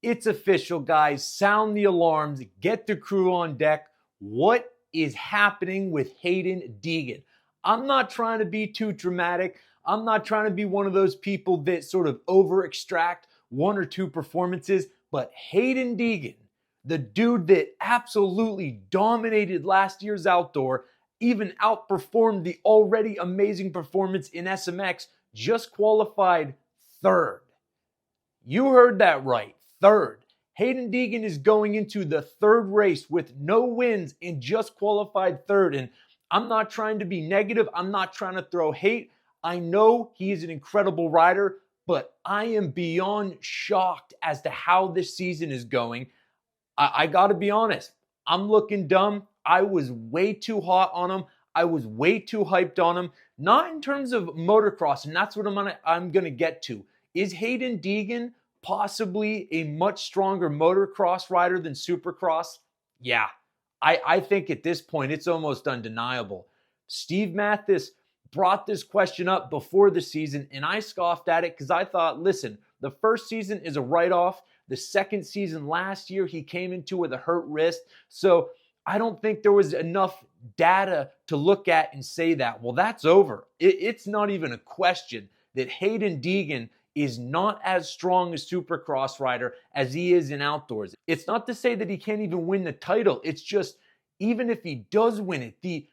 It's official, guys. Sound the alarms. Get the crew on deck. What is happening with Hayden Deegan? I'm not trying to be too dramatic. I'm not trying to be one of those people that sort of over extract one or two performances, but Hayden Deegan, the dude that absolutely dominated last year's outdoor, even outperformed the already amazing performance in SMX, just qualified third. You heard that right. Third. Hayden Deegan is going into the third race with no wins and just qualified third. And I'm not trying to be negative. I'm not trying to throw hate. I know he is an incredible rider, but I am beyond shocked as to how this season is going. I got to be honest. I'm looking dumb. I was way too hot on him. I was way too hyped on him. Not in terms of motocross, and that's what I'm going to get to. Is Hayden Deegan possibly a much stronger motocross rider than Supercross? Yeah, I think at this point it's almost undeniable. Steve Mathis brought this question up before the season, and I scoffed at it because I thought, listen, the first season is a write-off. The second season last year, he came into with a hurt wrist. So I don't think there was enough data to look at and say that, well, that's over. It's not even a question that Hayden Deegan is not as strong a Supercross rider as he is in outdoors. It's not to say that he can't even win the title. It's just, even if he does win it,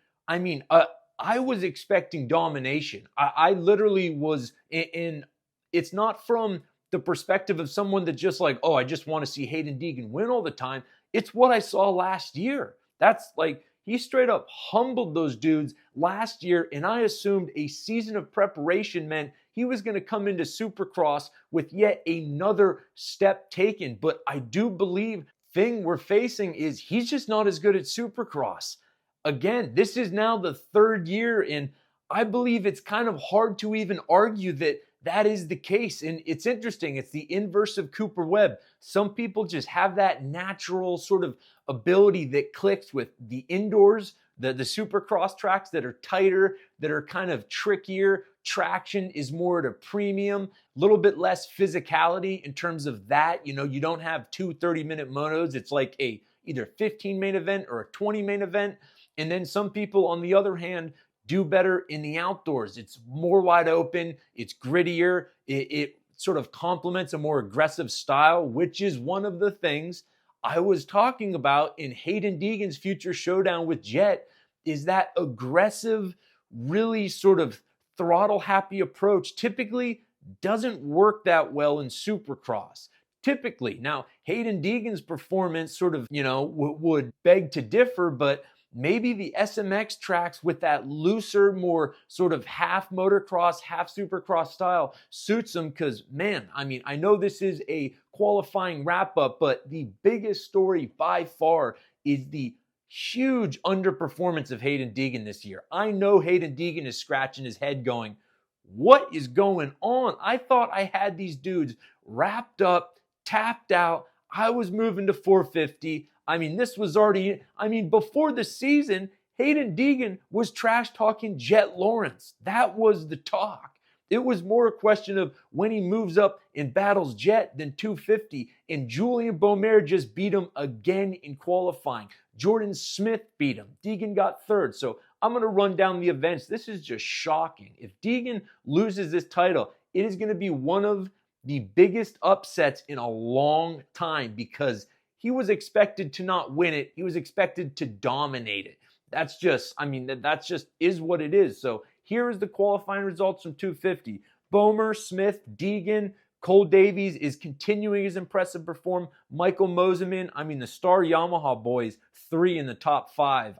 I was expecting domination. I literally was in, it's not from the perspective of someone that just like, oh, I just want to see Hayden Deegan win all the time. It's what I saw last year. That's like, he straight up humbled those dudes last year, and I assumed a season of preparation meant he was going to come into Supercross with yet another step taken. But I do believe the thing we're facing is he's just not as good at Supercross. Again, this is now the third year, and I believe it's kind of hard to even argue that that is the case. And it's interesting. It's the inverse of Cooper Webb. Some people just have that natural sort of ability that clicks with the indoors, the Supercross tracks that are tighter, that are kind of trickier. Traction is more at a premium, a little bit less physicality in terms of that. You know, you don't have two 30-minute motos. It's like a either 15 main event or a 20 main event. And then some people, on the other hand, do better in the outdoors. It's more wide open. It's grittier. It sort of complements a more aggressive style, which is one of the things I was talking about in Hayden Deegan's future showdown with Jet, is that aggressive, really sort of throttle-happy approach typically doesn't work that well in Supercross. Typically. Now, Hayden Deegan's performance sort of, would beg to differ, but maybe the SMX tracks with that looser, more sort of half motocross, half Supercross style suits him because, man, I know this is a qualifying wrap-up, but the biggest story by far is the huge underperformance of Hayden Deegan this year. I know Hayden Deegan is scratching his head going, what is going on? I thought I had these dudes wrapped up, tapped out. I was moving to 450. This was already, before the season, Hayden Deegan was trash talking Jet Lawrence. That was the talk. It was more a question of when he moves up and battles Jet than 250. And Julian Beaumer just beat him again in qualifying. Jordan Smith beat him. Deegan got third. So I'm going to run down the events. This is just shocking. If Deegan loses this title, it is going to be one of the biggest upsets in a long time because he was expected to not win it. He was expected to dominate it. That's just, that's just is what it is. So here is the qualifying results from 250. Beaumer, Smith, Deegan, Cole Davies is continuing his impressive perform. Michael Moseman, the Star Yamaha boys, 3 in the top 5.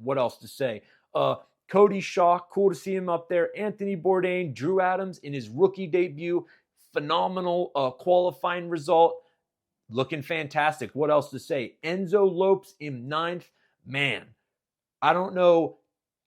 What else to say? Cody Shaw, cool to see him up there. Anthony Bourdain, Drew Adams in his rookie debut. Phenomenal qualifying result. Looking fantastic. What else to say? Enzo Lopes in 9th. Man, I don't know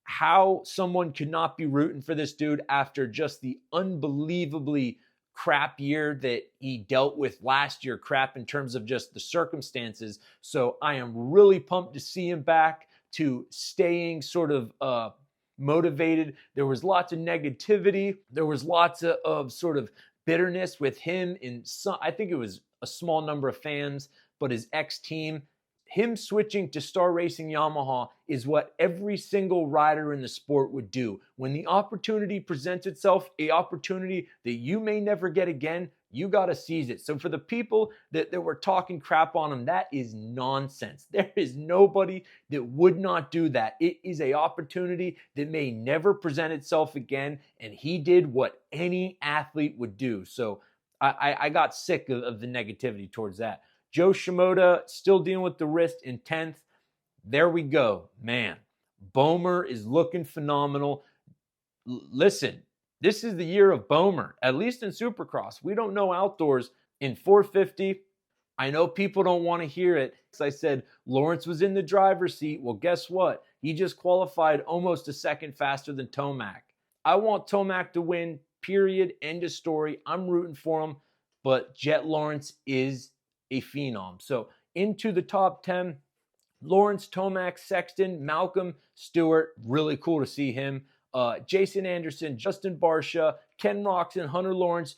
how someone could not be rooting for this dude after just the unbelievably crap year that he dealt with last year. Crap in terms of just the circumstances. So I am really pumped to see him back to staying sort of motivated. There was lots of negativity. There was lots of sort of bitterness with him and I think it was a small number of fans, but his ex-team. Him switching to Star Racing Yamaha is what every single rider in the sport would do. When the opportunity presents itself, a opportunity that you may never get again, you got to seize it. So for the people that were talking crap on him, that is nonsense. There is nobody that would not do that. It is an opportunity that may never present itself again, and he did what any athlete would do. So I got sick of the negativity towards that. Joe Shimoda still dealing with the wrist in 10th. There we go. Man, Bomer is looking phenomenal. Listen, this is the year of Bomer, at least in Supercross. We don't know outdoors. In 450, I know people don't want to hear it. As I said, Lawrence was in the driver's seat. Well, guess what? He just qualified almost a second faster than Tomac. I want Tomac to win, period, end of story. I'm rooting for him, but Jet Lawrence is a phenom. So into the top 10, Lawrence, Tomac, Sexton, Malcolm, Stewart. Really cool to see him. Jason Anderson, Justin Barsha, Ken Roxon, Hunter Lawrence,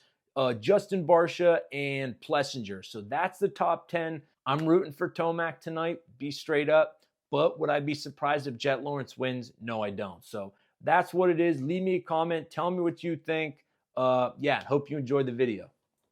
Justin Barsha, and Plessinger. So that's the top 10. I'm rooting for Tomac tonight, be straight up. But would I be surprised if Jet Lawrence wins? No, I don't. So that's what it is. Leave me a comment. Tell me what you think. Yeah, hope you enjoyed the video.